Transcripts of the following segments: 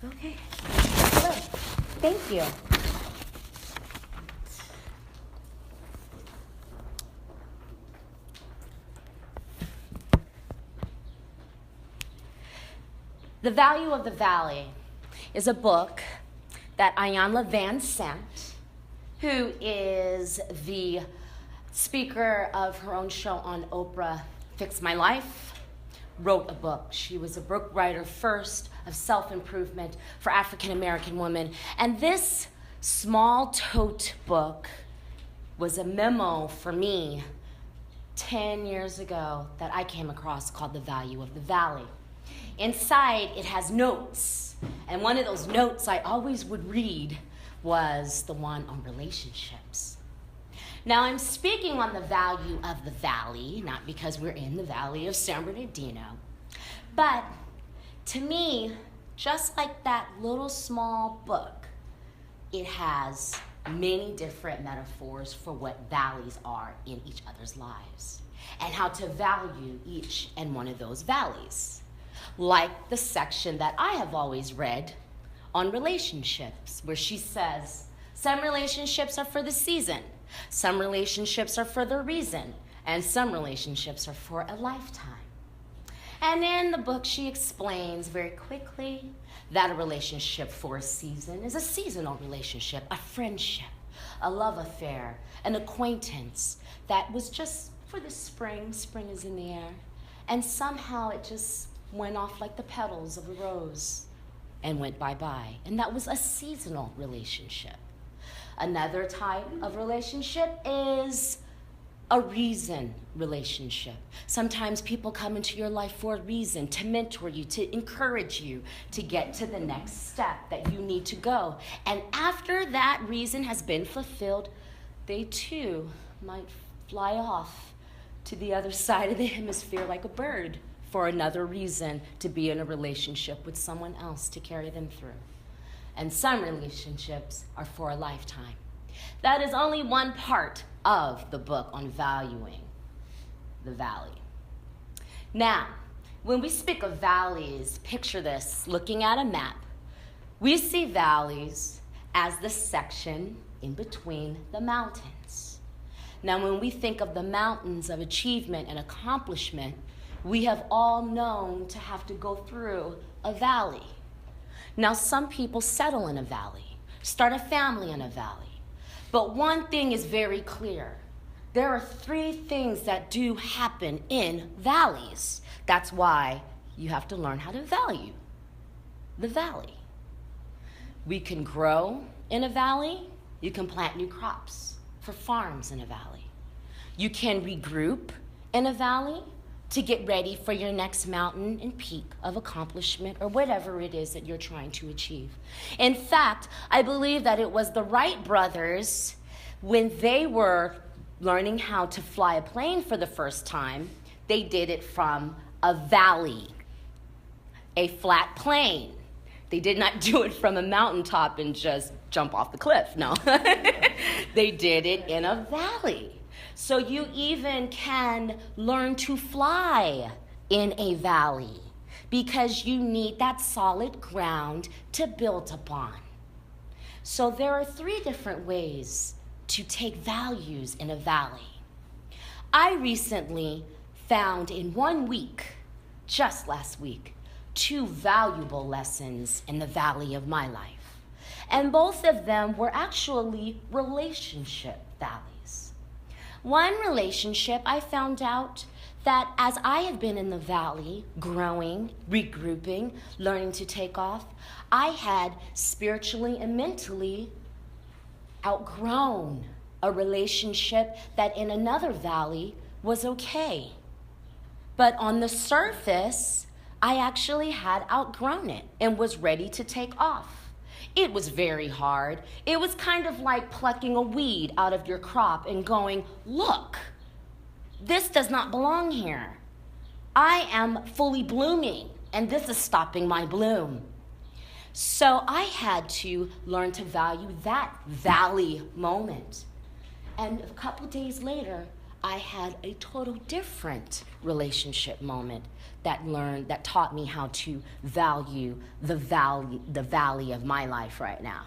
Okay. Hello. Thank you. The Value of the Valley is a book that Iyanla Vanzant, who is the speaker of her own show on Oprah, Fix My Life, wrote a book. She was a book writer first of self-improvement for African-American women. And this small tote book was a memo for me 10 years ago that I came across called The Value of the Valley. Inside, it has notes. And one of those notes I always would read was the one on relationships. Now, I'm speaking on the value of the valley, not because we're in the valley of San Bernardino, but to me, just like that little small book, it has many different metaphors for what valleys are in each other's lives and how to value each and one of those valleys. Like the section that I have always read on relationships, where she says, some relationships are for the season, some relationships are for the reason, and some relationships are for a lifetime. And in the book, she explains very quickly that a relationship for a season is a seasonal relationship, a friendship, a love affair, an acquaintance that was just for the spring. Spring is in the air. And somehow it just went off like the petals of a rose and went bye-bye. And that was a seasonal relationship. Another type of relationship is a reason relationship. Sometimes people come into your life for a reason, to mentor you, to encourage you, to get to the next step that you need to go. And after that reason has been fulfilled, they too might fly off to the other side of the hemisphere like a bird for another reason to be in a relationship with someone else to carry them through. And some relationships are for a lifetime. That is only one part of the book on valuing the valley. Now, when we speak of valleys, picture this, looking at a map, we see valleys as the section in between the mountains. Now, when we think of the mountains of achievement and accomplishment, we have all known to have to go through a valley. Now, some people settle in a valley, start a family in a valley. But one thing is very clear. There are 3 things that do happen in valleys. That's why you have to learn how to value the valley. We can grow in a valley. You can plant new crops for farms in a valley. You can regroup in a valley to get ready for your next mountain and peak of accomplishment or whatever it is that you're trying to achieve. In fact, I believe that it was the Wright brothers, when they were learning how to fly a plane for the first time, they did it from a valley, a flat plane. They did not do it from a mountaintop and just jump off the cliff, no. They did it in a valley. So you even can learn to fly in a valley because you need that solid ground to build upon. So there are 3 different ways to take values in a valley. I recently found in 1 week, just last week, 2 valuable lessons in the valley of my life. And both of them were actually relationship valleys. One relationship, I found out that as I have been in the valley, growing, regrouping, learning to take off, I had spiritually and mentally outgrown a relationship that in another valley was okay. But on the surface, I actually had outgrown it and was ready to take off. It was very hard. It was kind of like plucking a weed out of your crop and going, look, this does not belong here. I am fully blooming, and this is stopping my bloom. So I had to learn to value that valley moment. And a couple days later, I had a total different relationship moment that taught me how to value the valley of my life right now.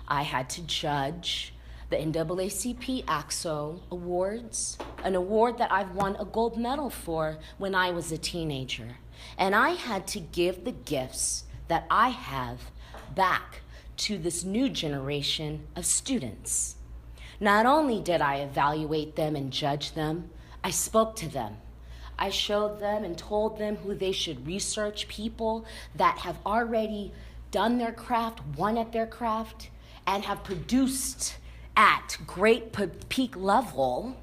I had to judge the NAACP ACTSO Awards, an award that I've won a gold medal for when I was a teenager. And I had to give the gifts that I have back to this new generation of students. Not only did I evaluate them and judge them, I spoke to them. I showed them and told them who they should research, people that have already done their craft, won at their craft, and have produced at great peak level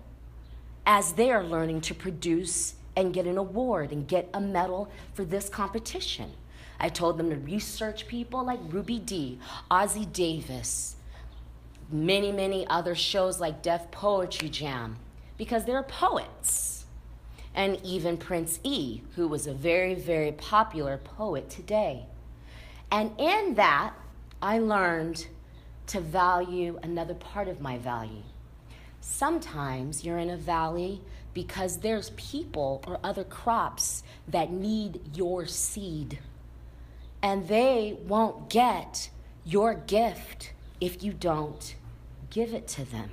as they are learning to produce and get an award and get a medal for this competition. I told them to research people like Ruby Dee, Ozzie Davis, many, many other shows like Def Poetry Jam, because they're poets. And even Prince E, who was a very, very popular poet today. And in that, I learned to value another part of my value. Sometimes you're in a valley because there's people or other crops that need your seed. And they won't get your gift if you don't give it to them.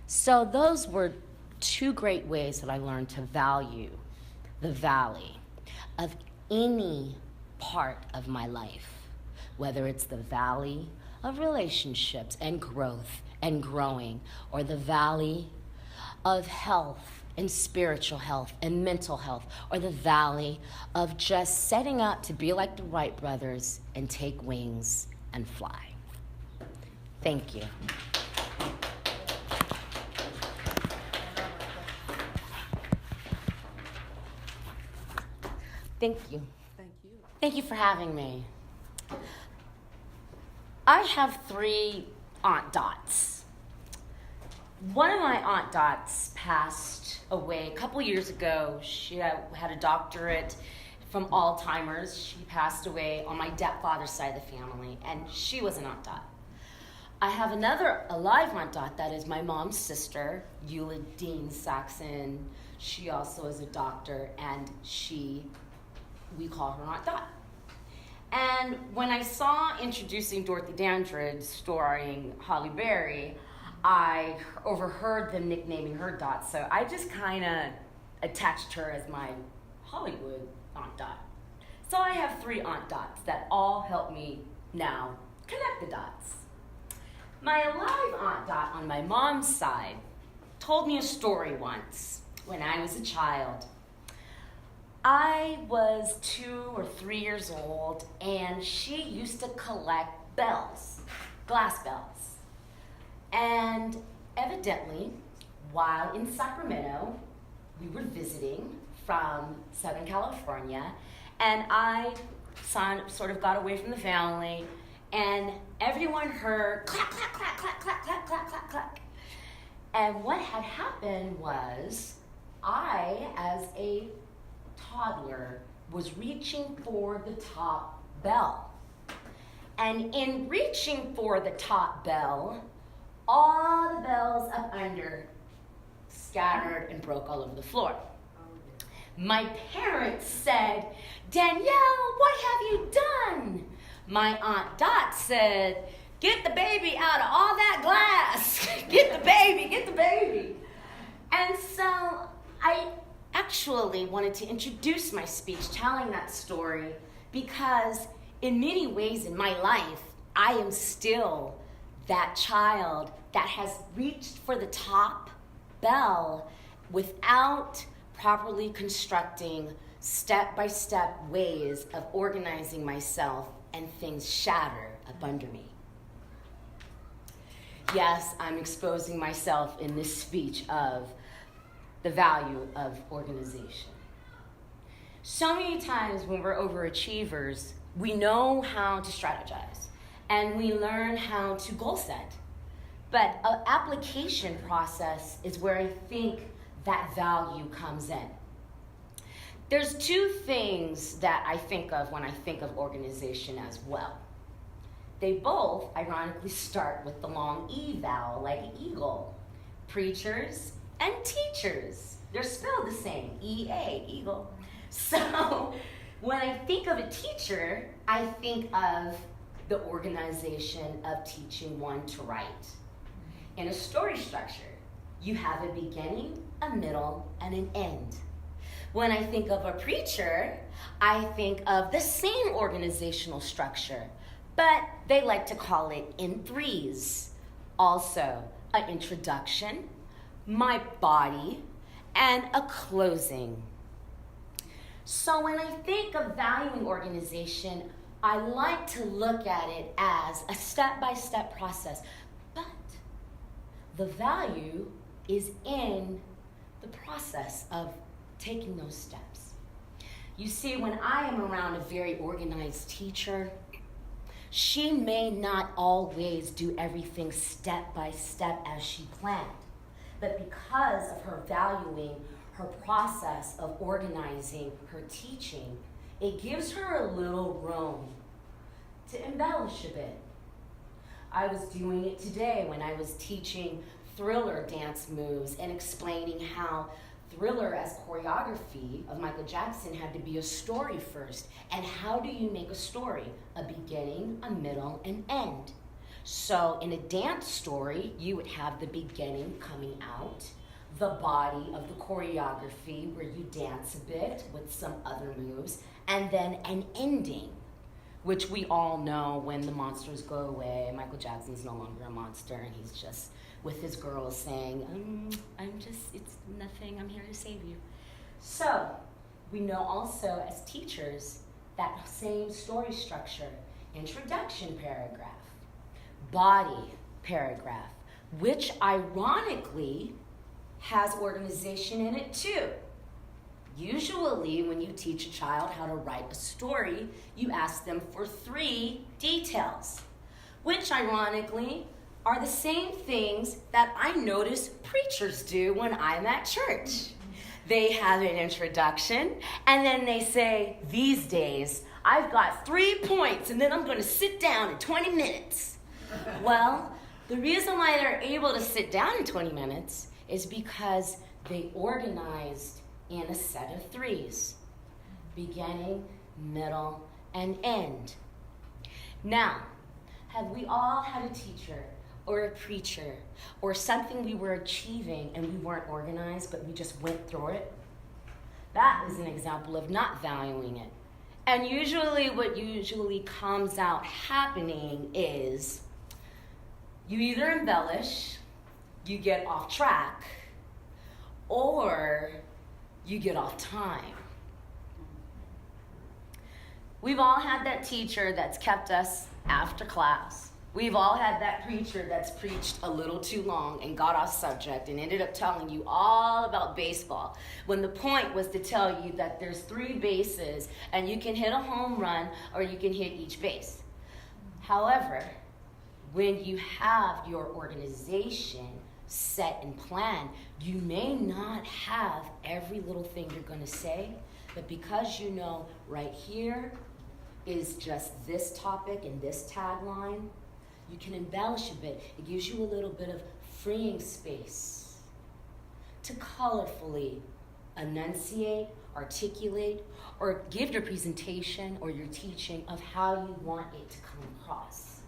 So those were two great ways that I learned to value the valley of any part of my life, whether it's the valley of relationships and growth and growing, or the valley of health and spiritual health and mental health, or the valley of just setting up to be like the Wright brothers and take wings and fly. Thank you. Thank you. Thank you. Thank you for having me. I have 3 Aunt Dots. One of my Aunt Dots passed away a couple years ago. She had a doctorate from Alzheimer's. She passed away on my father's side of the family, and she was an Aunt Dot. I have another alive Aunt Dot that is my mom's sister, Eula Dean Saxon. She also is a doctor, and we call her Aunt Dot. And when I saw Introducing Dorothy Dandridge starring Holly Berry, I overheard them nicknaming her Dot, so I just kind of attached her as my Hollywood Aunt Dot. So I have 3 Aunt Dots that all help me now connect the dots. My alive Aunt Dot on my mom's side told me a story once when I was a child. I was 2 or 3 years old, and she used to collect bells, glass bells. And evidently, while in Sacramento, we were visiting from Southern California, and I sort of got away from the family, and everyone heard clack, clack, clack, clack, clack, clack, clack, clack, clack. And what had happened was I, as a toddler, was reaching for the top bell. And in reaching for the top bell, all the bells up under scattered and broke all over the floor. My parents said, "Danielle, what have you done?" My Aunt Dot said, "Get the baby out of all that glass. Get the baby, get the baby." And so I actually wanted to introduce my speech telling that story because in many ways in my life, I am still that child that has reached for the top bell without properly constructing step-by-step ways of organizing myself, and things shatter up under me. Yes, I'm exposing myself in this speech of the value of organization. So many times when we're overachievers, we know how to strategize and we learn how to goal set. But an application process is where I think that value comes in. There's 2 things that I think of when I think of organization as well. They both, ironically, start with the long E vowel, like an eagle. preachers, and teachers. They're spelled the same, E-A, eagle. So when I think of a teacher, I think of the organization of teaching one to write. In a story structure, you have a beginning, a middle, and an end. When I think of a preacher, I think of the same organizational structure, but they like to call it in threes. Also, an introduction, my body, and a closing. So when I think of valuing organization, I like to look at it as a step-by-step process, but the value is in the process of taking those steps. You see, when I am around a very organized teacher, she may not always do everything step by step as she planned, but because of her valuing her process of organizing her teaching, it gives her a little room to embellish a bit. I was doing it today when I was teaching Thriller dance moves and explaining how Thriller as choreography of Michael Jackson had to be a story first. And how do you make a story? A beginning, a middle, and end. So in a dance story, you would have the beginning coming out, the body of the choreography where you dance a bit with some other moves, and then an ending, which we all know when the monsters go away, Michael Jackson's no longer a monster and he's just with his girls saying, it's nothing, I'm here to save you. So we know also as teachers that same story structure, introduction paragraph, body paragraph, which ironically has organization in it too. Usually when you teach a child how to write a story, you ask them for 3 details, which ironically are the same things that I notice preachers do when I'm at church. They have an introduction, and then they say, these days, I've got 3 points, and then I'm going to sit down in 20 minutes. Well, the reason why they're able to sit down in 20 minutes is because they organized in a set of 3s, beginning, middle, and end. Now, have we all had a teacher or a preacher or something we were achieving and we weren't organized, but we just went through it? That is an example of not valuing it. And usually what usually comes out happening is you either embellish, you get off track, or you get off time. We've all had that teacher that's kept us after class. We've all had that preacher that's preached a little too long and got off subject and ended up telling you all about baseball, when the point was to tell you that there's 3 bases and you can hit a home run or you can hit each base. However, when you have your organization set and planned, you may not have every little thing you're going to say, but because you know right here is just this topic and this tagline, you can embellish a bit. It gives you a little bit of freeing space to colorfully enunciate, articulate, or give your presentation or your teaching of how you want it to come across.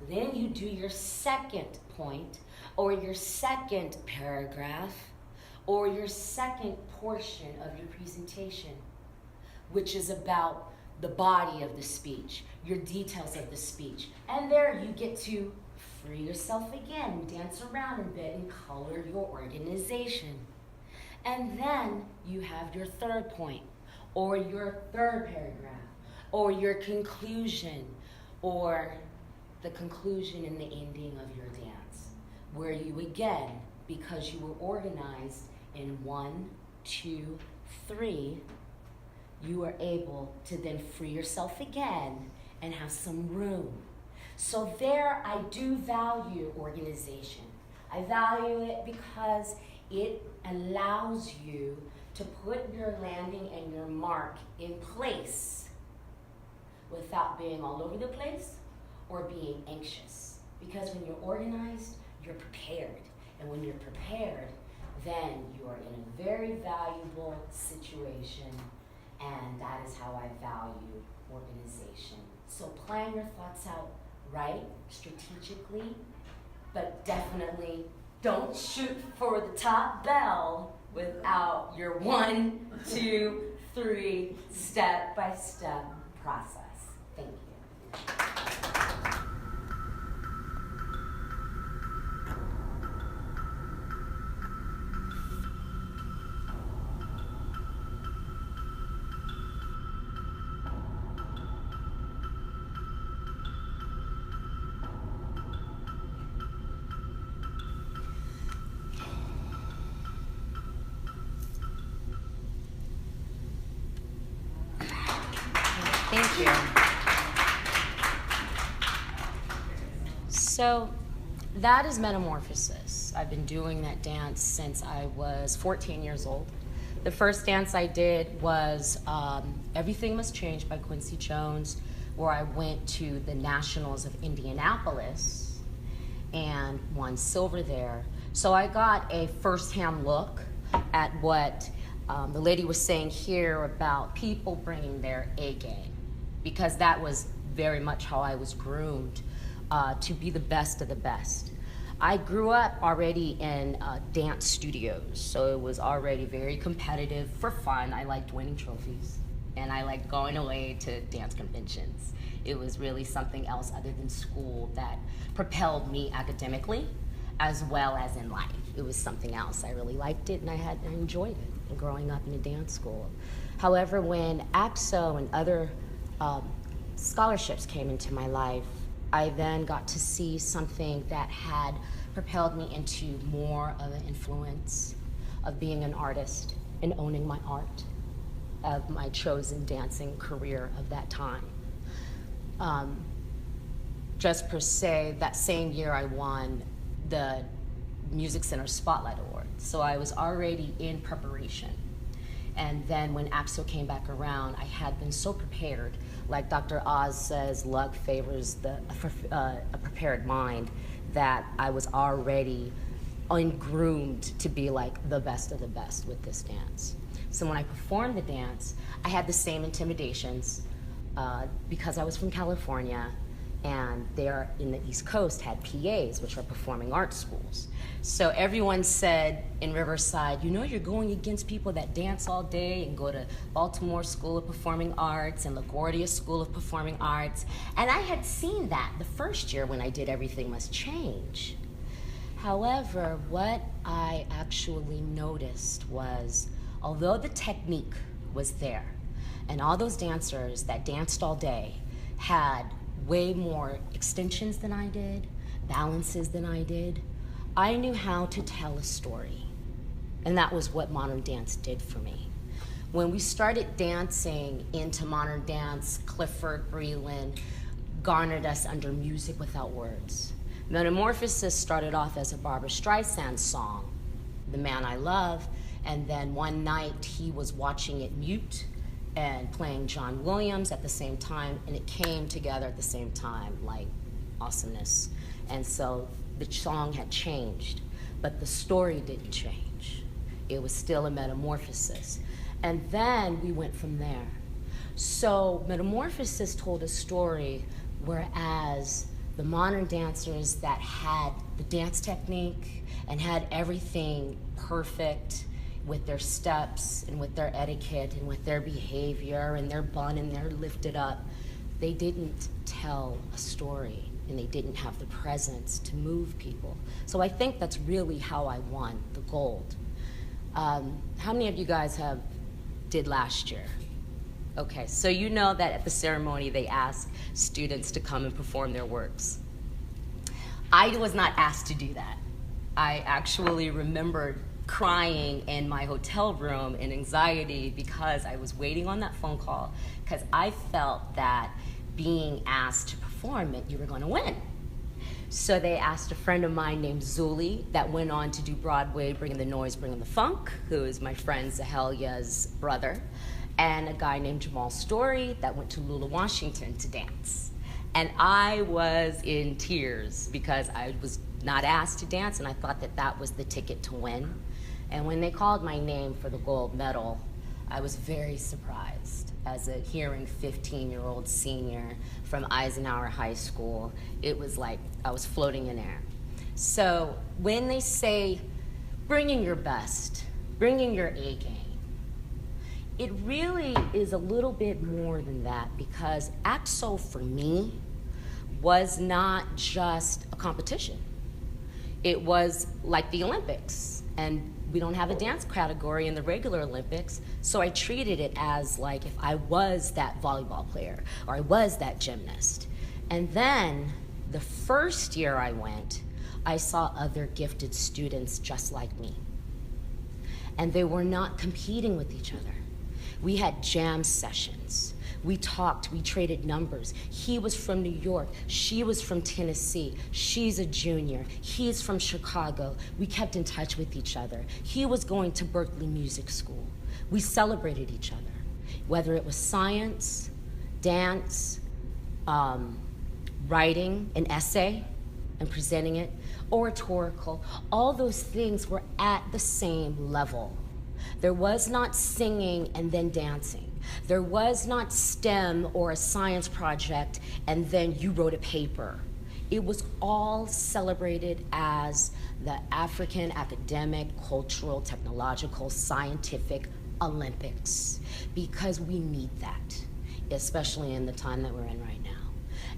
Then you do your second point, or your second paragraph, or your second portion of your presentation, which is about the body of the speech, your details of the speech. And there you get to free yourself again, dance around a bit, and color your organization. And then you have your third point, or your third paragraph, or your conclusion, or the conclusion and the ending of your dance, where you again, because you were organized in 1, 2, 3, you are able to then free yourself again and have some room. So there I do value organization. I value it because it allows you to put your landing and your mark in place without being all over the place or being anxious. Because when you're organized, you're prepared. And when you're prepared, then you are in a very valuable situation, and that is how I value organization. So plan your thoughts out right, strategically, but definitely don't shoot for the top bell without your 1, 2, 3 step-by-step process. Thank you. Thank you. So that is Metamorphosis. I've been doing that dance since I was 14 years old. The first dance I did was Everything Must Change by Quincy Jones, where I went to the Nationals of Indianapolis and won silver there. So I got a first-hand look at what the lady was saying here about people bringing their A game, because that was very much how I was groomed to be the best of the best. I grew up already in dance studios, so it was already very competitive for fun. I liked winning trophies, and I liked going away to dance conventions. It was really something else other than school that propelled me academically as well as in life. It was something else. I really liked it, and I enjoyed it growing up in a dance school. However, when ACTSO and other scholarships came into my life, I then got to see something that had propelled me into more of an influence of being an artist and owning my art, of my chosen dancing career of that time. Just per se, that same year I won the Music Center Spotlight Award. So I was already in preparation. And then when ACTSO came back around, I had been so prepared. Like Dr. Oz says, luck favors a prepared mind, that I was already ungroomed to be like the best of the best with this dance. So when I performed the dance, I had the same intimidations because I was from California, and there in the East Coast had PAs, which are performing arts schools. So everyone said in Riverside, you know, you're going against people that dance all day and go to Baltimore School of Performing Arts and LaGuardia School of Performing Arts. And I had seen that the first year when I did Everything Must Change. However, what I actually noticed was, although the technique was there, and all those dancers that danced all day had way more extensions than I did, balances than I did, I knew how to tell a story. And that was what modern dance did for me. When we started dancing into modern dance, Clifford Breland garnered us under music without words. Metamorphosis started off as a Barbra Streisand song, The Man I Love, and then one night he was watching it mute and playing John Williams at the same time, and it came together at the same time, like awesomeness. And so the song had changed, but the story didn't change. It was still a metamorphosis. And then we went from there. So Metamorphosis told a story, whereas the modern dancers that had the dance technique and had everything perfect with their steps and with their etiquette and with their behavior and their bun and their lifted up, they didn't tell a story, and they didn't have the presence to move people. So I think that's really how I won the gold. How many of you guys did last year? Okay, so you know that at the ceremony they ask students to come and perform their works. I was not asked to do that. I actually remembered crying in my hotel room in anxiety because I was waiting on that phone call, because I felt that being asked to perform meant you were going to win. So they asked a friend of mine named Zuli that went on to do Broadway, Bringing the Noise, Bringing the Funk, who is my friend Zahelia's brother, and a guy named Jamal Story that went to Lula, Washington to dance. And I was in tears because I was not asked to dance, and I thought that that was the ticket to win. And when they called my name for the gold medal, I was very surprised. As a hearing 15-year-old senior from Eisenhower High School, it was like I was floating in air. So when they say, bringing your best, bringing your A game, it really is a little bit more than that, because ACTSO for me was not just a competition. It was like the Olympics, and we don't have a dance category in the regular Olympics, so I treated it as like if I was that volleyball player or I was that gymnast. And then the first year I went, I saw other gifted students just like me. And they were not competing with each other. We had jam sessions. We talked, we traded numbers. He was from New York, she was from Tennessee, she's a junior, he's from Chicago. We kept in touch with each other. He was going to Berkeley Music School. We celebrated each other, whether it was science, dance, writing an essay and presenting it, oratorical, all those things were at the same level. There was not singing and then dancing. There was not STEM or a science project and then you wrote a paper. It was all celebrated as the African academic, cultural, technological, scientific Olympics, because we need that, especially in the time that we're in right now.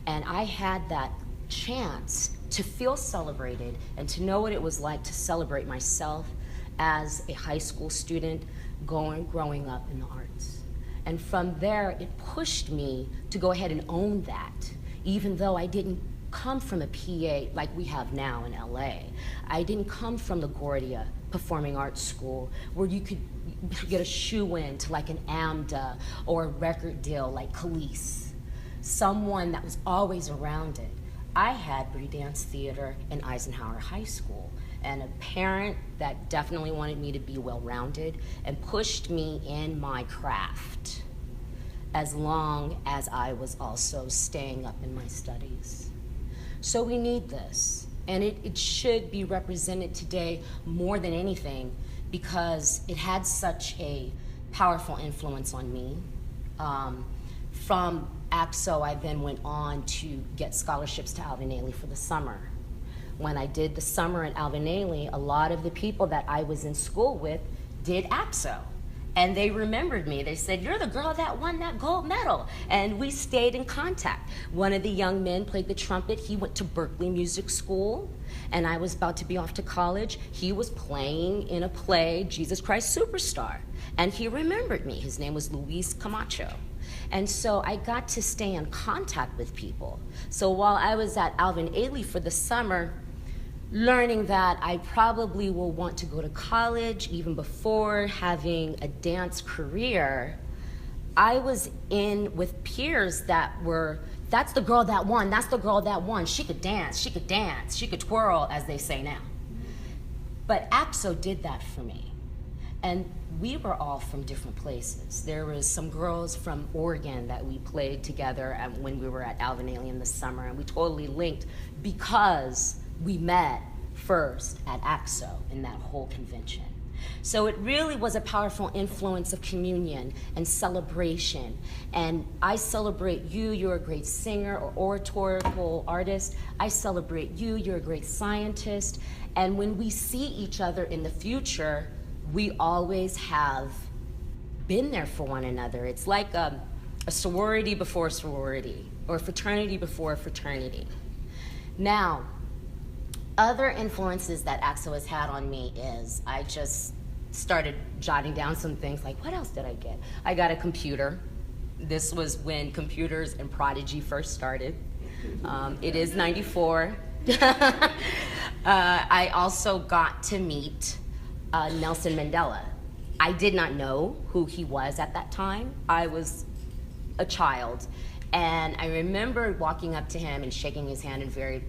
And I had that chance to feel celebrated and to know what it was like to celebrate myself as a high school student growing up in the arts. And from there, it pushed me to go ahead and own that, even though I didn't come from a PA like we have now in LA. I didn't come from LaGuardia Performing Arts School, where you could get a shoe-in to like an AMDA or a record deal like Khalees, someone that was always around it. I had Bree Dance Theater in Eisenhower High School, and a parent that definitely wanted me to be well-rounded and pushed me in my craft, as long as I was also staying up in my studies. So we need this, and it should be represented today more than anything, because it had such a powerful influence on me. From ACTSO, I then went on to get scholarships to Alvin Ailey for the summer. When I did the summer at Alvin Ailey, a lot of the people that I was in school with did ACTSO. And they remembered me. They said, "You're the girl that won that gold medal." And we stayed in contact. One of the young men played the trumpet. He went to Berkeley Music School, and I was about to be off to college. He was playing in a play, Jesus Christ Superstar, and he remembered me. His name was Luis Camacho. And so I got to stay in contact with people. So while I was at Alvin Ailey for the summer, learning that I probably will want to go to college even before having a dance career, I was in with peers that were, that's the girl that won, that's the girl that won. She could dance, she could twirl, as they say now. But ACTSO did that for me. And we were all from different places. There was some girls from Oregon that we played together when we were at Alvin Ailey in the summer, and we totally linked because we met first at ACTSO in that whole convention. So it really was a powerful influence of communion and celebration. And I celebrate you, you're a great singer or oratorical artist. I celebrate you, you're a great scientist. And when we see each other in the future, we always have been there for one another. It's like a sorority before sorority, or a fraternity before fraternity. Now, other influences that ACTSO has had on me is I just started jotting down some things like, what else did I get? I got a computer. This was when computers and Prodigy first started. It is 94. I also got to meet Nelson Mandela. I did not know who he was at that time. I was a child, and I remember walking up to him and shaking his hand and very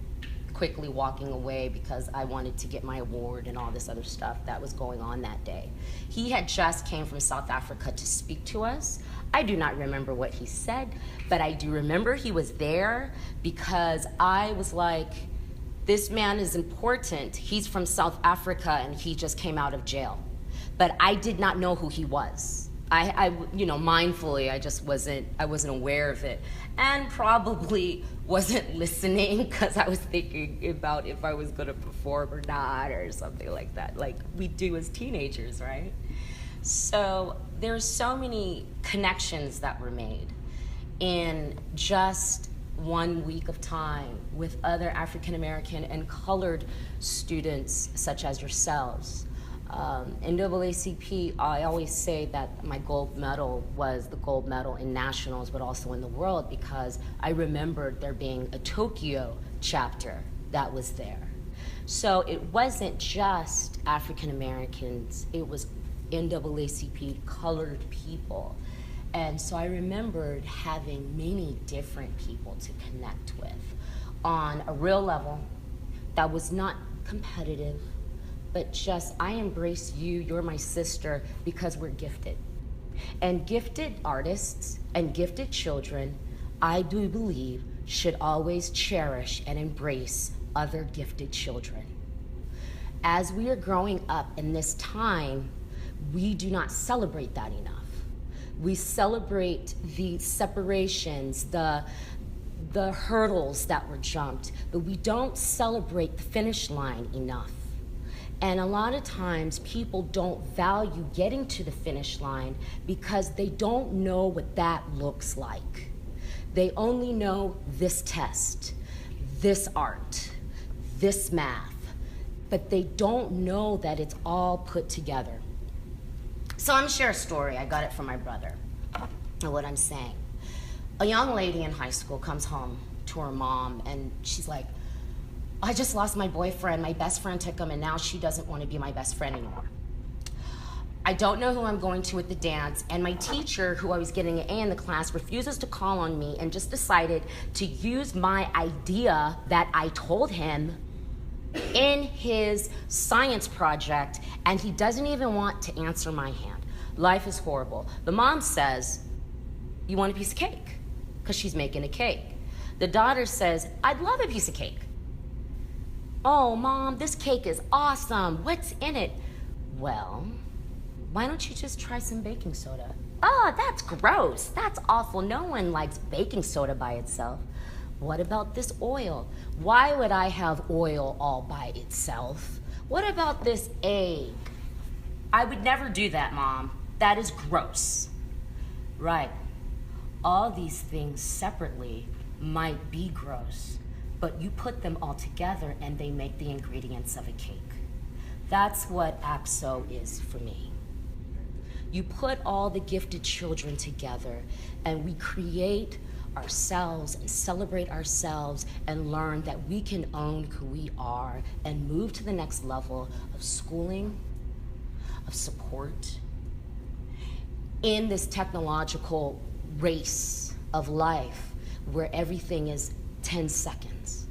quickly walking away because I wanted to get my award and all this other stuff that was going on that day. He had just came from South Africa to speak to us. I do not remember what he said, but I do remember he was there because I was like, This man is important. He's from South Africa and he just came out of jail. But I did not know who he was. Mindfully, I wasn't aware of it. And probably wasn't listening because I was thinking about if I was gonna perform or not or something like that, like we do as teenagers, right? So there's so many connections that were made in just 1 week of time with other African American and colored students such as yourselves. NAACP, I always say that my gold medal was the gold medal in nationals, but also in the world, because I remembered there being a Tokyo chapter that was there. So it wasn't just African Americans, it was NAACP colored people. And so I remembered having many different people to connect with on a real level that was not competitive, but just, I embrace you, you're my sister, because we're gifted. And gifted artists and gifted children, I do believe, should always cherish and embrace other gifted children. As we are growing up in this time, we do not celebrate that enough. We celebrate the separations, the hurdles that were jumped, but we don't celebrate the finish line enough. And a lot of times people don't value getting to the finish line because they don't know what that looks like. They only know this test, this art, this math, but they don't know that it's all put together. So I'm gonna share a story. I got it from my brother, and what I'm saying. A young lady in high school comes home to her mom and she's like, I just lost my boyfriend, my best friend took him, and now she doesn't want to be my best friend anymore. I don't know who I'm going to at the dance, and my teacher, who I was getting an A in the class, refuses to call on me and just decided to use my idea that I told him in his science project, and he doesn't even want to answer my hand. Life is horrible. The mom says, you want a piece of cake? Because she's making a cake. The daughter says, I'd love a piece of cake. Oh, Mom, this cake is awesome. What's in it? Well, why don't you just try some baking soda? Oh, that's gross. That's awful. No one likes baking soda by itself. What about this oil? Why would I have oil all by itself? What about this egg? I would never do that, Mom. That is gross. Right. All these things separately might be gross, but you put them all together and they make the ingredients of a cake. That's what ACTSO is for me. You put all the gifted children together and we create ourselves and celebrate ourselves and learn that we can own who we are and move to the next level of schooling, of support, in this technological race of life where everything is 10 seconds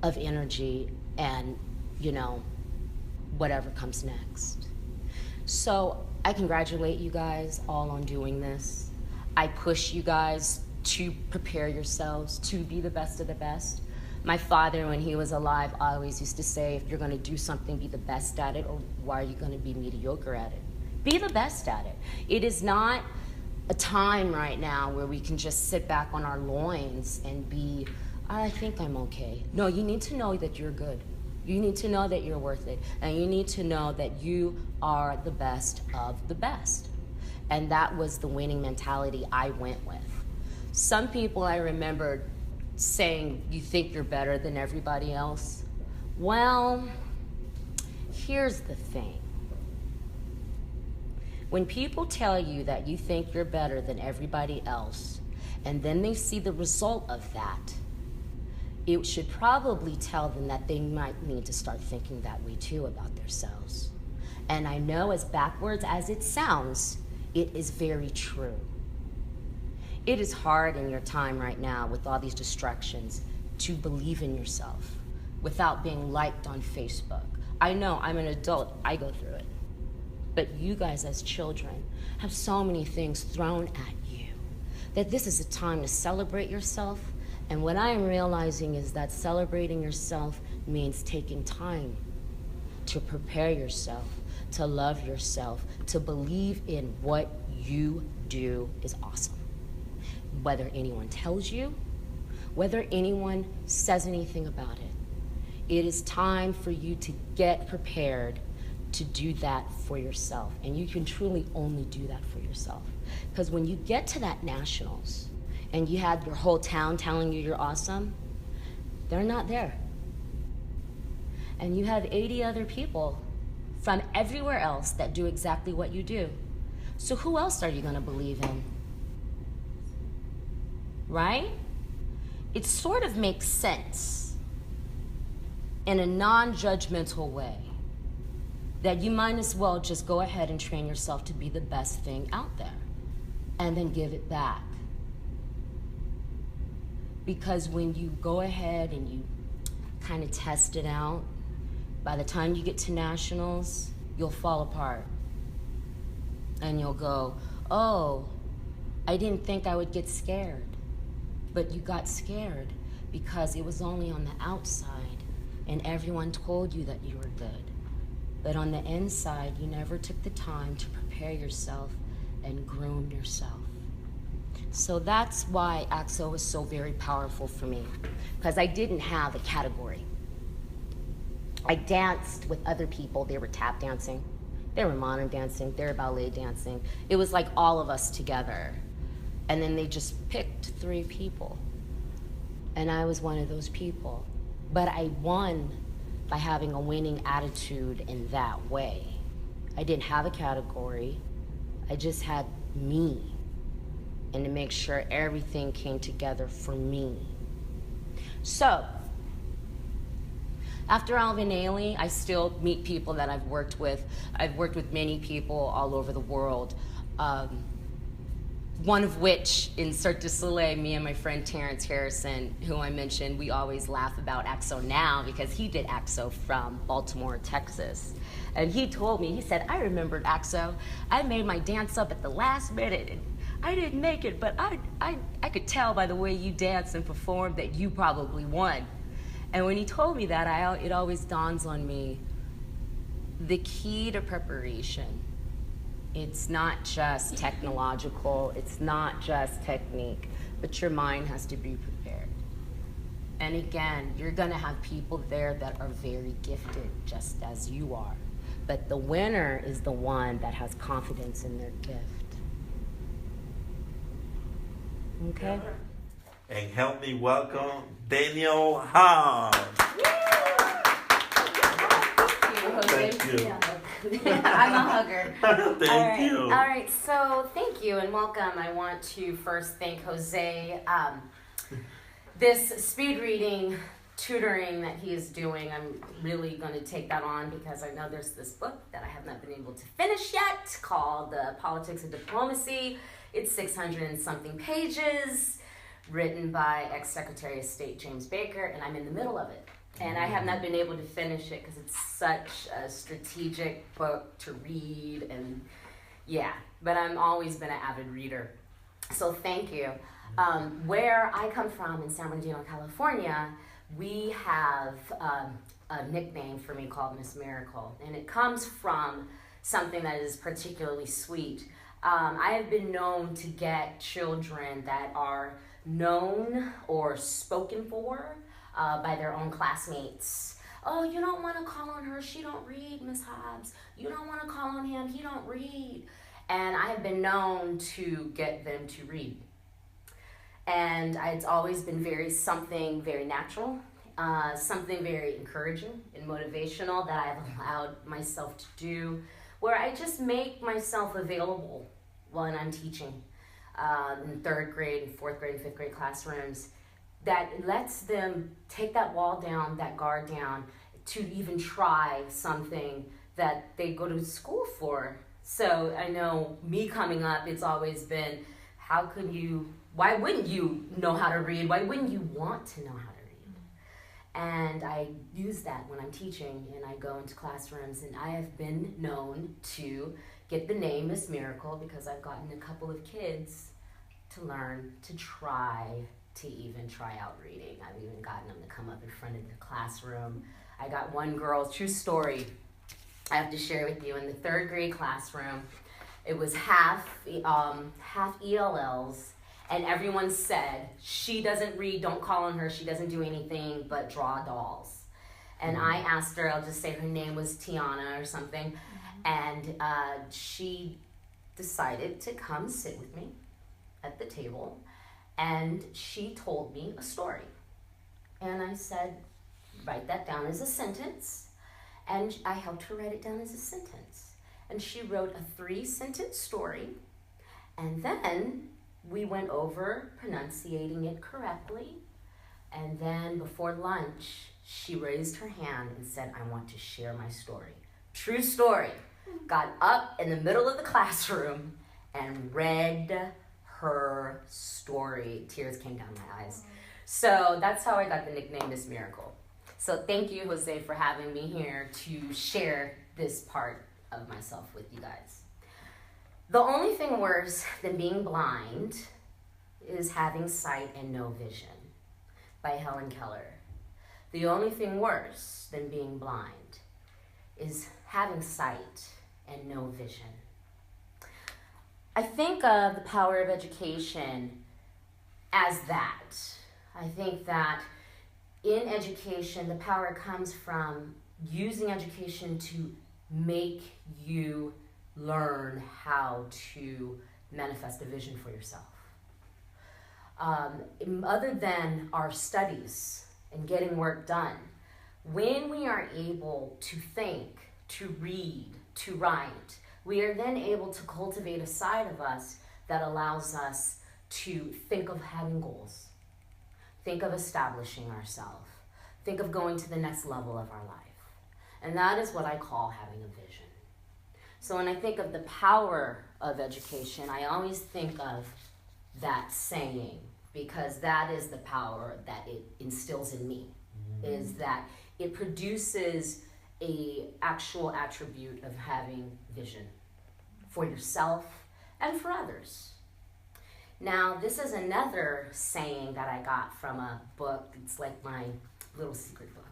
of energy and, whatever comes next. So I congratulate you guys all on doing this. I push you guys to prepare yourselves to be the best of the best. My father, when he was alive, always used to say, if you're gonna do something, be the best at it, or why are you gonna be mediocre at it? Be the best at it. It is not a time right now where we can just sit back on our loins and be, I think I'm okay. No, you need to know that you're good. You need to know that you're worth it. And you need to know that you are the best of the best. And that was the winning mentality I went with. Some people I remember saying, you think you're better than everybody else? Well, here's the thing. When people tell you that you think you're better than everybody else, and then they see the result of that, it should probably tell them that they might need to start thinking that way too about themselves. And I know, as backwards as it sounds, it is very true. It is hard in your time right now with all these distractions to believe in yourself without being liked on Facebook. I know, I'm an adult, I go through it. But you guys as children have so many things thrown at you that this is a time to celebrate yourself And what I am realizing is that celebrating yourself means taking time to prepare yourself, to love yourself, to believe in what you do is awesome. Whether anyone tells you, whether anyone says anything about it, it is time for you to get prepared to do that for yourself. And you can truly only do that for yourself. Because when you get to that nationals and you have your whole town telling you you're awesome, they're not there. And you have 80 other people from everywhere else that do exactly what you do. So who else are you going to believe in? Right? It sort of makes sense in a non-judgmental way that you might as well just go ahead and train yourself to be the best thing out there and then give it back. Because when you go ahead and you kind of test it out, by the time you get to nationals, you'll fall apart. And you'll go, oh, I didn't think I would get scared. But you got scared because it was only on the outside and everyone told you that you were good. But on the inside, you never took the time to prepare yourself and groom yourself. So that's why ACTSO was so very powerful for me, because I didn't have a category. I danced with other people. They were tap dancing, they were modern dancing, they were ballet dancing. It was like all of us together. And then they just picked 3 people. And I was one of those people. But I won by having a winning attitude in that way. I didn't have a category. I just had me. And to make sure everything came together for me. So, after Alvin Ailey, I still meet people that I've worked with. I've worked with many people all over the world. One of which, in Cirque du Soleil, me and my friend Terrence Harrison, who I mentioned, we always laugh about ACTSO now because he did ACTSO from Baltimore, Texas. And he told me, he said, I remembered ACTSO. I made my dance up at the last minute. And I didn't make it, but I could tell by the way you danced and performed that you probably won. And when he told me that, it always dawns on me, the key to preparation, it's not just technological, it's not just technique, but your mind has to be prepared. And again, you're gonna have people there that are very gifted, just as you are. But the winner is the one that has confidence in their gift. Okay? And help me welcome Daniel Hahn. Thank you. I'm a hugger. Thank you. All right, so thank you and welcome. I want to first thank Jose. This speed reading tutoring that he is doing, I'm really going to take that on because I know there's this book that I have not been able to finish yet called The Politics of Diplomacy. It's 600 and something pages, written by ex-Secretary of State James Baker, and I'm in the middle of it. And I have not been able to finish it because it's such a strategic book to read, and yeah, but I've always been an avid reader. So thank you. Where I come from in San Bernardino, California, we have a nickname for me called Miss Miracle, and it comes from something that is particularly sweet. I have been known to get children that are known or spoken for by their own classmates. Oh, you don't want to call on her, she don't read, Miss Hobbs. You don't want to call on him, he don't read. And I have been known to get them to read. And it's always been something very natural, something very encouraging and motivational that I've allowed myself to do, where I just make myself available when I'm teaching in 3rd grade and 4th grade and 5th grade classrooms. That lets them take that wall down, that guard down, to even try something that they go to school for. So I know me coming up, it's always been, why wouldn't you know how to read? Why wouldn't you want to know how to read? And I use that when I'm teaching and I go into classrooms, and I have been known to get the name Miss Miracle because I've gotten a couple of kids to learn to try to even try out reading. I've even gotten them to come up in front of the classroom. I got one girl, true story, I have to share with you. In the 3rd grade classroom, it was half ELLs, and everyone said, she doesn't read, don't call on her, she doesn't do anything but draw dolls. And I asked her, I'll just say her name was Tiana or something, and she decided to come sit with me at the table, and she told me a story. And I said, write that down as a sentence, and I helped her write it down as a sentence. And she wrote a 3-sentence story, and then we went over pronunciating it correctly, and then before lunch, she raised her hand and said, I want to share my story. True story. Got up in the middle of the classroom and read her story. Tears came down my eyes. So that's how I got the nickname Miss Miracle. So thank you, Jose, for having me here to share this part of myself with you guys. The only thing worse than being blind is having sight and no vision, by Helen Keller. The only thing worse than being blind is having sight and no vision. I think of the power of education as that. I think that in education, the power comes from using education to make you learn how to manifest a vision for yourself. Other than our studies and getting work done, when we are able to think, to read, to write, we are then able to cultivate a side of us that allows us to think of having goals, think of establishing ourselves, think of going to the next level of our life. And that is what I call having a vision. So when I think of the power of education, I always think of that saying, because that is the power that it instills in me, is that it produces a actual attribute of having vision for yourself and for others. Now, this is another saying that I got from a book. It's like my little secret book.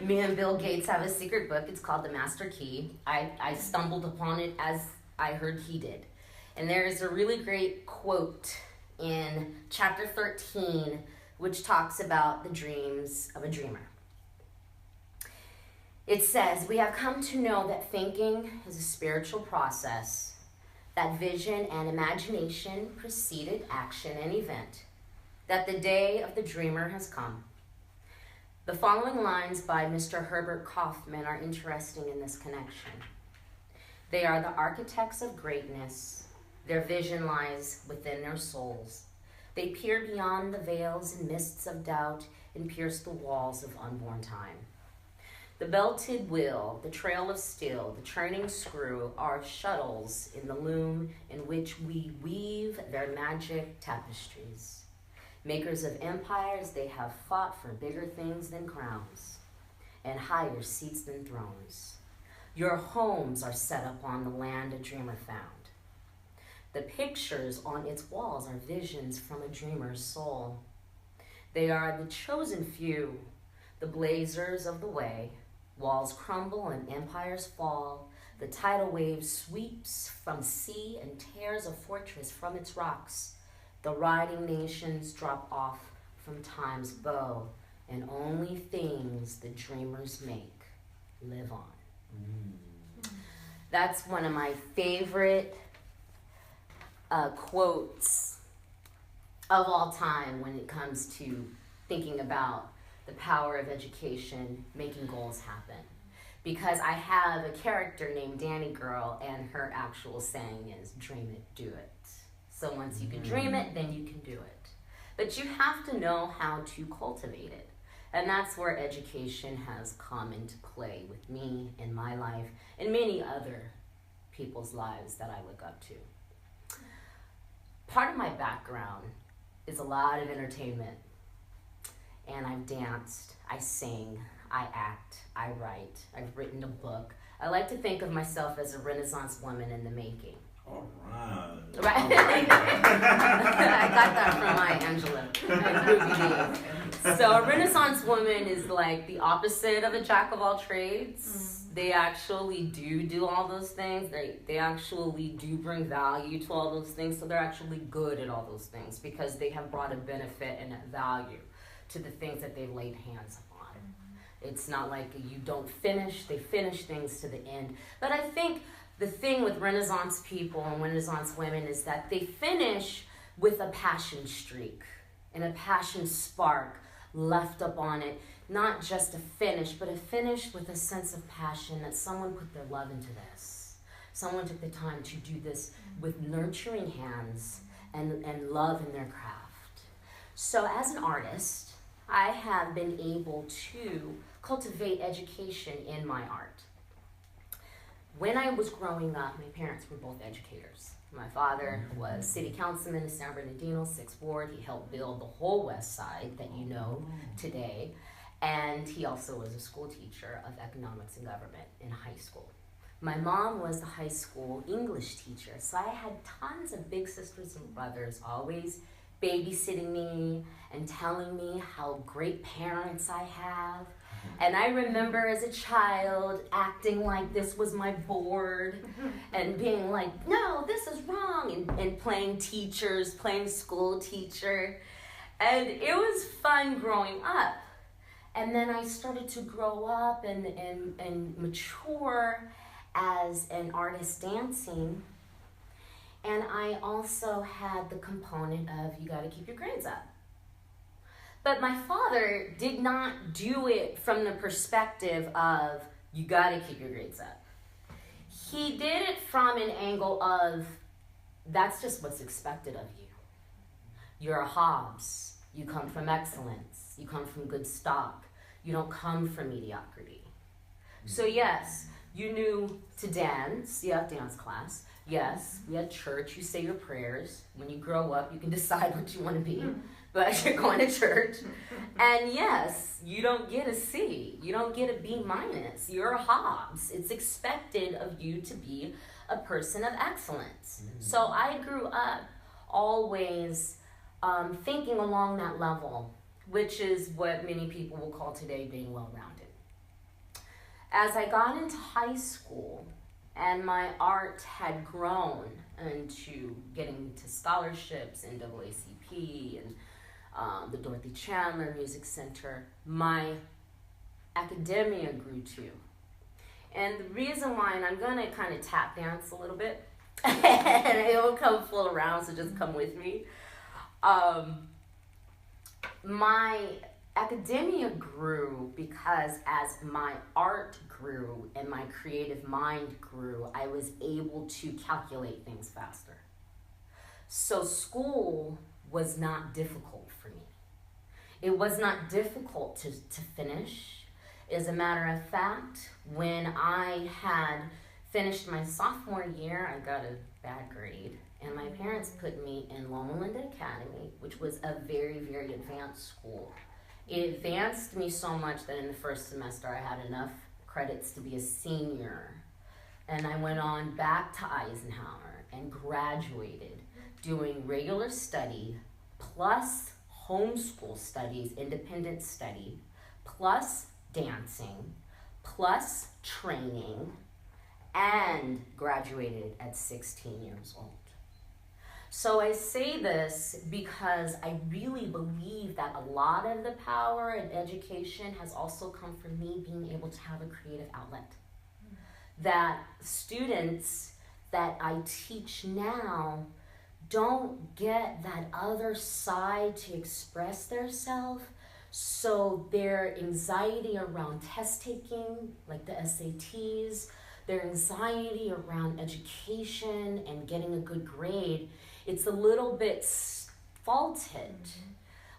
Me and Bill Gates have a secret book. It's called The Master Key. I stumbled upon it as I heard he did. And there is a really great quote in chapter 13, which talks about the dreams of a dreamer. It says, we have come to know that thinking is a spiritual process, that vision and imagination preceded action and event, that the day of the dreamer has come. The following lines by Mr. Herbert Kaufman are interesting in this connection. They are the architects of greatness. Their vision lies within their souls. They peer beyond the veils and mists of doubt and pierce the walls of unborn time. The belted wheel, the trail of steel, the churning screw are shuttles in the loom in which we weave their magic tapestries. Makers of empires, they have fought for bigger things than crowns and higher seats than thrones. Your homes are set up on the land a dreamer found. The pictures on its walls are visions from a dreamer's soul. They are the chosen few, the blazers of the way. Walls crumble and empires fall. The tidal wave sweeps from sea and tears a fortress from its rocks. The riding nations drop off from time's bow, and only things the dreamers make live on. That's one of my favorite quotes of all time when it comes to thinking about the power of education, making goals happen. Because I have a character named Danigirl, and her actual saying is, dream it, do it. So once you can dream it, then you can do it. But you have to know how to cultivate it. And that's where education has come into play with me in my life and many other people's lives that I look up to. Part of my background is a lot of entertainment. And I've danced, I sing, I act, I write, I've written a book. I like to think of myself as a Renaissance woman in the making. All right. Right. I got that from Maya Angelou. So a Renaissance woman is like the opposite of a jack of all trades. They actually do all those things. They actually do bring value to all those things. So they're actually good at all those things because they have brought a benefit and a value to the things that they've laid hands upon. It's not like you don't finish. They finish things to the end. But I think the thing with Renaissance people and Renaissance women is that they finish with a passion streak and a passion spark left up on it. Not just a finish, but a finish with a sense of passion that someone put their love into this. Someone took the time to do this with nurturing hands and love in their craft. So as an artist, I have been able to cultivate education in my art. When I was growing up, my parents were both educators. My father was city councilman in San Bernardino, 6th Ward. He helped build the whole West Side that you know today. And he also was a school teacher of economics and government in high school. My mom was the high school English teacher, so I had tons of big sisters and brothers always babysitting me and telling me how great parents I have. And I remember as a child acting like this was my board and being like, no, this is wrong, and playing teachers, playing school teacher. And it was fun growing up. And then I started to grow up and mature as an artist dancing. And I also had the component of you got to keep your grades up. But my father did not do it from the perspective of you got to keep your grades up. He did it from an angle of that's just what's expected of you. You're a Hobbes. You come from excellence. You come from good stock. You don't come from mediocrity. So yes, you knew to dance. You have dance class. Yes, we had church. You say your prayers. When you grow up, you can decide what you want to be. But you're going to church. And yes, you don't get a C. You don't get a B-. You're a Hobbes. It's expected of you to be a person of excellence. So I grew up always thinking along that level, which is what many people will call today being well-rounded. As I got into high school and my art had grown into getting to scholarships, NAACP, and the Dorothy Chandler Music Center, my academia grew too. And the reason why, and I'm going to kind of tap dance a little bit, and it will come full around, so just come with me. My academia grew because as my art grew and my creative mind grew, I was able to calculate things faster. So school was not difficult for me. It was not difficult to finish. As a matter of fact, when I had finished my sophomore year, I got a bad grade. And my parents put me in Loma Linda Academy, which was a very, very advanced school. It advanced me so much that in the first semester I had enough credits to be a senior. And I went on back to Eisenhower and graduated doing regular study plus homeschool studies, independent study, plus dancing, plus training, and graduated at 16 years old. So I say this because I really believe that a lot of the power in education has also come from me being able to have a creative outlet. That students that I teach now don't get that other side to express themselves, so their anxiety around test taking, like the SATs, their anxiety around education and getting a good grade, it's a little bit faulted,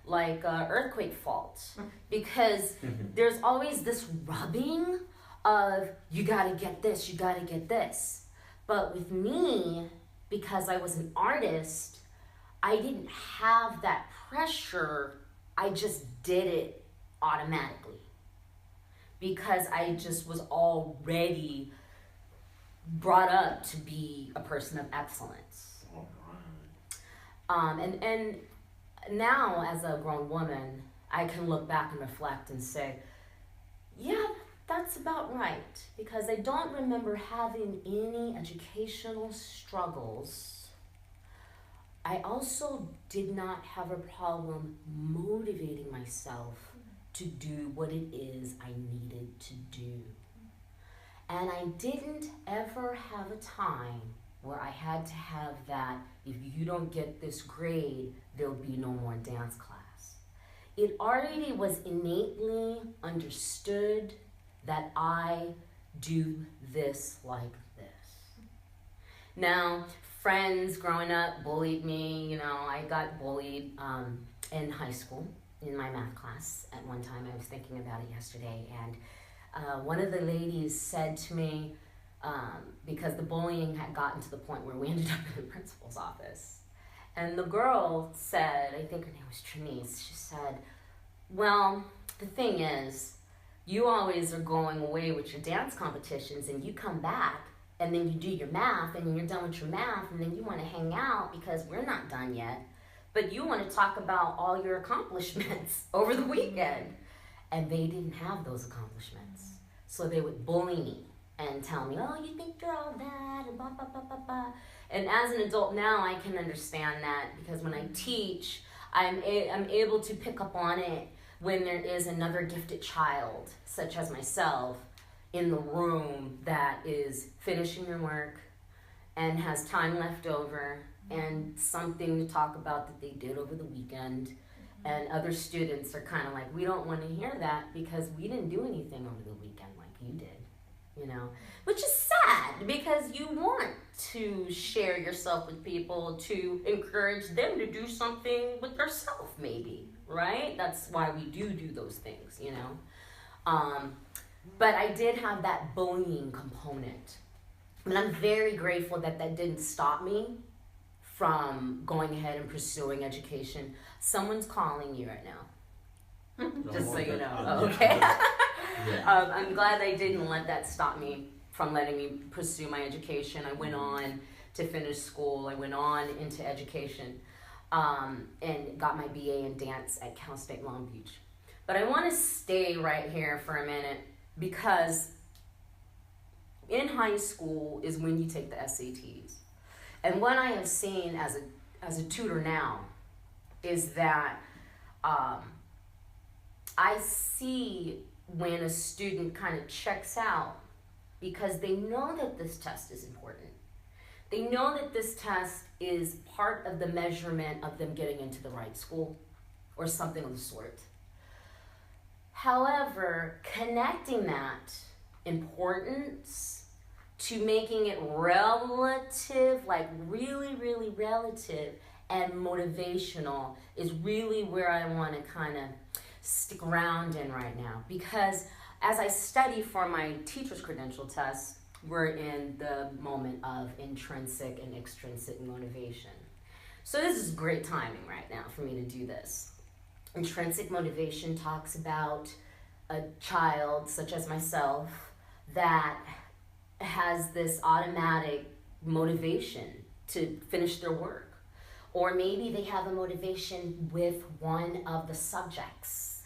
like earthquake fault, because there's always this rubbing of, you gotta get this, you gotta get this. But with me, because I was an artist, I didn't have that pressure, I just did it automatically. Because I just was already brought up to be a person of excellence. All right. And now, as a grown woman, I can look back and reflect and say, yeah, that's about right. Because I don't remember having any educational struggles. I also did not have a problem motivating myself to do what it is I needed to do. And I didn't ever have a time where I had to have that, if you don't get this grade, there'll be no more dance class. It already was innately understood that I do this like this. Now, friends growing up bullied me. I got bullied in high school in my math class at one time. I was thinking about it yesterday, and one of the ladies said to me, because the bullying had gotten to the point where we ended up in the principal's office. And the girl said, I think her name was Trinice, she said, well, the thing is, you always are going away with your dance competitions and you come back and then you do your math and then you're done with your math and then you want to hang out because we're not done yet. But you want to talk about all your accomplishments over the weekend. And they didn't have those accomplishments. So they would bully me and tell me, oh, you think you're all that, and blah, blah, blah, blah, blah. And as an adult now, I can understand that because when I teach, I'm able to pick up on it when there is another gifted child, such as myself, in the room that is finishing their work and has time left over and something to talk about that they did over the weekend. And other students are kind of like, we don't want to hear that because we didn't do anything over the weekend like you did, which is sad because you want to share yourself with people to encourage them to do something with themselves maybe, right? That's why we do those things, But I did have that bullying component. And I'm very grateful that didn't stop me from going ahead and pursuing education. Someone's calling you right now. Just so you know. Okay. I'm glad I didn't let that stop me from letting me pursue my education. I went on to finish school. I went on into education and got my BA in dance at Cal State Long Beach. But I want to stay right here for a minute because in high school is when you take the SATs. And what I have seen as a tutor now is that I see when a student kind of checks out because they know that this test is important. They know that this test is part of the measurement of them getting into the right school or something of the sort. However, connecting that importance to making it relative, like really, really relative and motivational is really where I want to kind of stick around in right now. Because as I study for my teacher's credential test, we're in the moment of intrinsic and extrinsic motivation. So this is great timing right now for me to do this. Intrinsic motivation talks about a child, such as myself, that has this automatic motivation to finish their work. Or maybe they have a motivation with one of the subjects,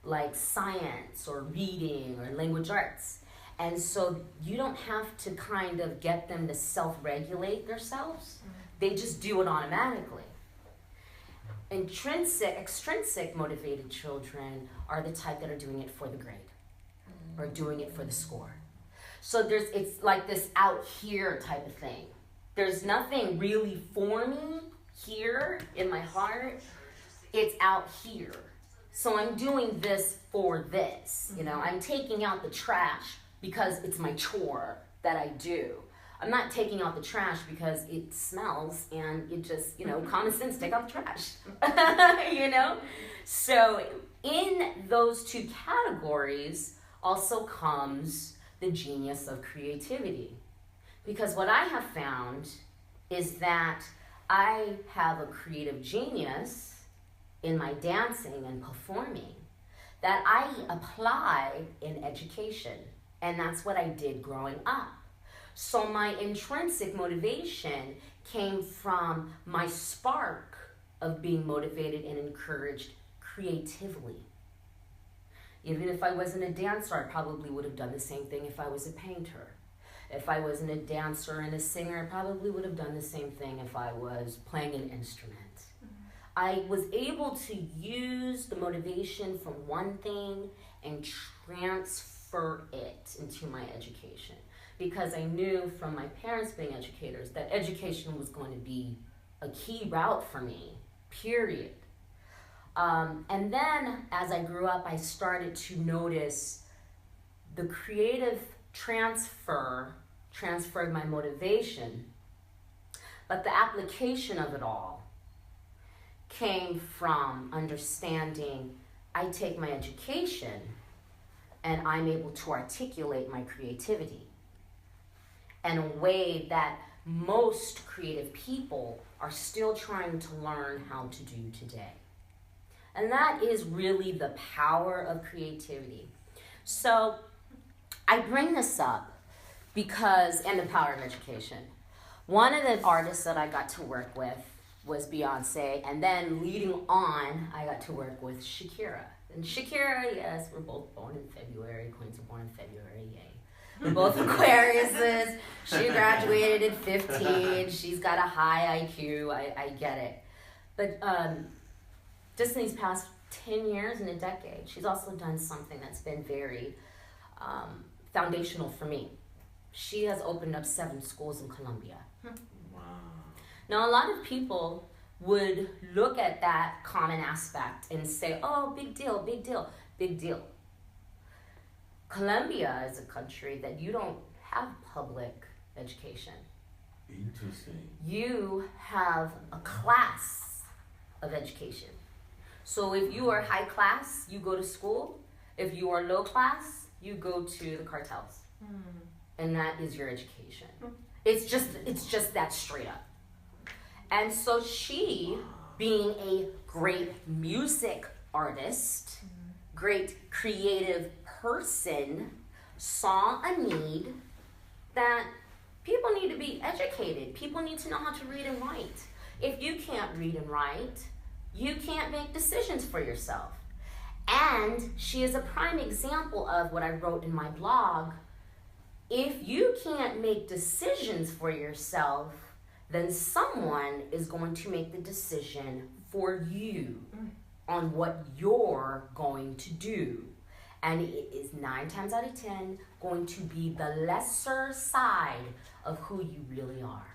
like science or reading or language arts. And so you don't have to kind of get them to self-regulate themselves. They just do it automatically. Extrinsic motivated children are the type that are doing it for the grade or doing it for the score. So it's like this out here type of thing. There's nothing really for me here in my heart. It's out here. So I'm doing this for this. I'm taking out the trash because it's my chore that I do. I'm not taking out the trash because it smells and it just, common sense, take out the trash. So in those two categories also comes the genius of creativity. Because what I have found is that I have a creative genius in my dancing and performing that I apply in education. And that's what I did growing up. So my intrinsic motivation came from my spark of being motivated and encouraged creatively. Even if I wasn't a dancer, I probably would have done the same thing if I was a painter. If I wasn't a dancer and a singer, I probably would have done the same thing if I was playing an instrument. I was able to use the motivation from one thing and transfer it into my education, because I knew from my parents being educators that education was going to be a key route for me, period. And then as I grew up, I started to notice the creative transferred my motivation, but the application of it all came from understanding I take my education and I'm able to articulate my creativity in a way that most creative people are still trying to learn how to do today. And that is really the power of creativity. So I bring this up because, and the power of education. One of the artists that I got to work with was Beyonce, and then leading on, I got to work with Shakira. And Shakira, yes, we're both born in February. Queens are born in February, yay. We're both Aquariuses. She graduated at 15. She's got a high IQ. I get it. But just in these past 10 years and a decade, she's also done something that's been very foundational for me. She has opened up 7 schools in Colombia. Wow. Now, a lot of people would look at that common aspect and say, oh, big deal, big deal, big deal. Colombia is a country that you don't have public education. Interesting. You have a class of education. So if you are high class, you go to school. If you are low class, you go to the cartels. And that is your education. It's just that straight up. And so she, being a great music artist, great creative person, saw a need that people need to be educated. People need to know how to read and write. If you can't read and write, you can't make decisions for yourself. And she is a prime example of what I wrote in my blog. If you can't make decisions for yourself, then someone is going to make the decision for you on what you're going to do. And it is 9 times out of 10 going to be the lesser side of who you really are.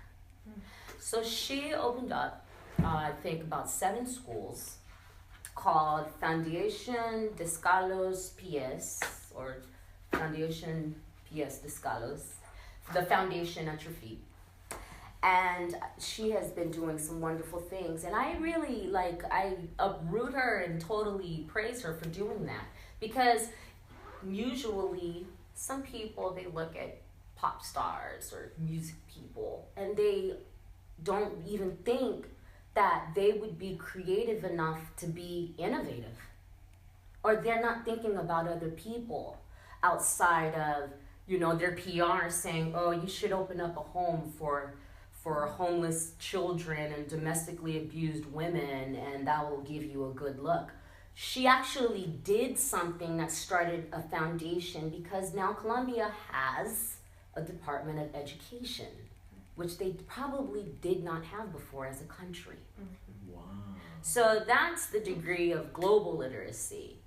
So she opened up, I think, about 7 schools called Foundation Descalzos Pies, or Foundation Pies Descalzos, the foundation at your feet. And she has been doing some wonderful things. And I really, I uproot her and totally praise her for doing that. Because usually, some people, they look at pop stars or music people, and they don't even think that they would be creative enough to be innovative. Or they're not thinking about other people outside of, their PR saying, oh, you should open up a home for homeless children and domestically abused women, and that will give you a good look. She actually did something that started a foundation, because now Colombia has a Department of Education, which they probably did not have before as a country. Wow. So that's the degree of global literacy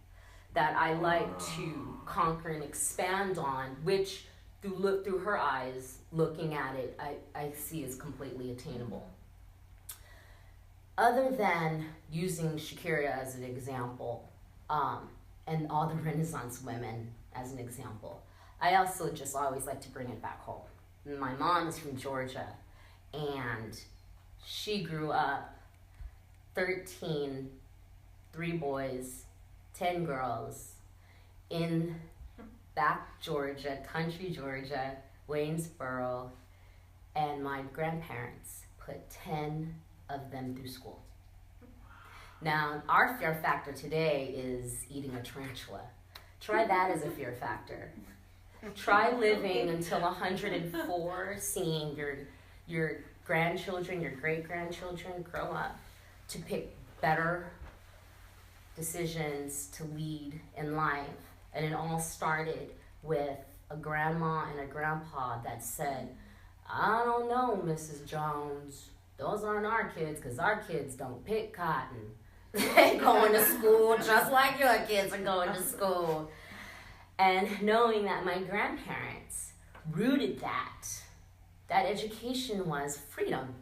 that I like to conquer and expand on, which through her eyes, looking at it, I see is completely attainable. Other than using Shakira as an example, and all the Renaissance women as an example, I also just always like to bring it back home. My mom is from Georgia, and she grew up 13, 3 boys, 10 girls, in back Georgia, country Georgia, Waynesboro, and my grandparents put 10 of them through school. Now, our fear factor today is eating a tarantula. Try that as a fear factor. Try living until 104, seeing your grandchildren, your great-grandchildren grow up to pick better decisions to lead in life. And it all started with a grandma and a grandpa that said, I don't know, Mrs. Jones. Those aren't our kids, because our kids don't pick cotton. They're going to school just like your kids are going to school. And knowing that my grandparents rooted that education was freedom.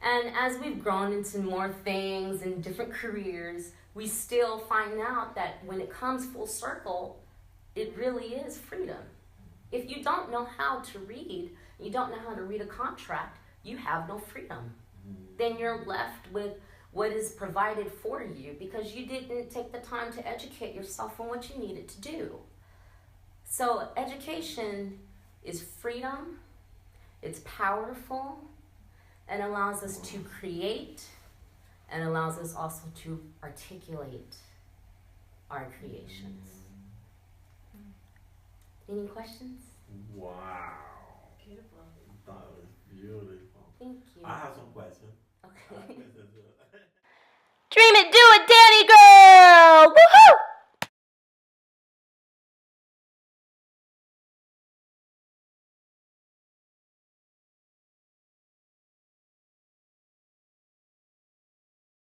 And as we've grown into more things and different careers, we still find out that when it comes full circle, it really is freedom. If you don't know how to read, you don't know how to read a contract, you have no freedom. Then you're left with what is provided for you because you didn't take the time to educate yourself on what you needed to do. So education is freedom, it's powerful, and allows us to create, and allows us also to articulate our creations. Any questions? Wow. Beautiful. That was beautiful. Thank you. I have some questions. Okay. I have questions. Dream it, do it, Danigirl! Woohoo!